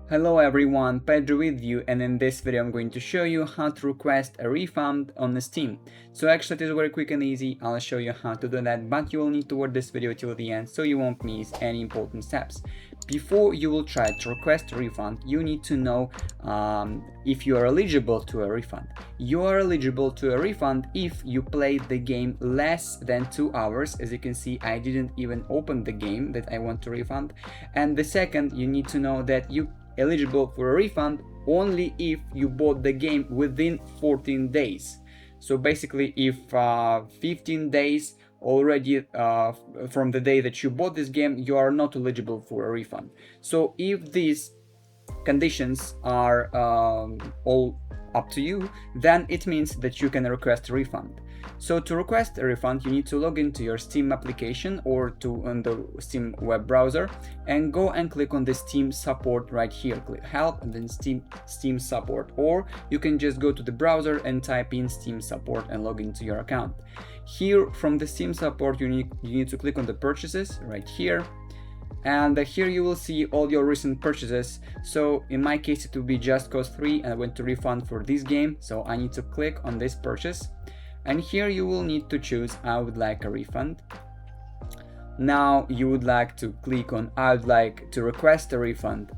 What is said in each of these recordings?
Hello everyone, Pedro with you, and in this video I'm going to show you how to request a refund on Steam. So actually it is very quick and easy. I'll show you how to do that, but you will need to watch this video till the end so you won't miss any important steps. Before you will try to request a refund, you need to know if you are eligible to a refund. You are eligible to a refund if you played the game less than 2 hours. As you can see, I didn't even open the game that I want to refund. And the second, you need to know that you eligible for a refund only if you bought the game within 14 days. So basically, if 15 days already from the day that you bought this game, you are not eligible for a refund. So if these conditions are all up to you, then it means that you can request a refund. So to request a refund, you need to log into your Steam application or on the Steam web browser and go and click on the Steam support right here. Click help and then Steam support, or you can just go to the browser and type in Steam support and log into your account. Here from the Steam support, you need to click on the purchases right here. And here you will see all your recent purchases. So in my case it will be Just Cause 3 and I went to refund for this game, so I need to click on this purchase, and here you will need to choose I would like a refund. Now you would like to click on I would like to request a refund,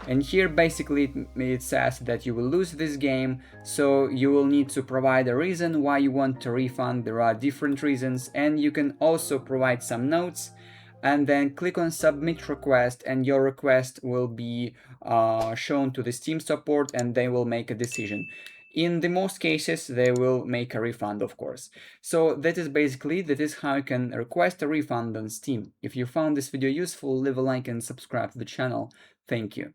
and here basically it says that you will lose this game, so you will need to provide a reason why you want to refund. There are different reasons, and you can also provide some notes, and then click on submit request, and your request will be shown to the Steam support and they will make a decision. In the most cases, they will make a refund, of course. So that is how you can request a refund on Steam. If you found this video useful, leave a like and subscribe to the channel. Thank you.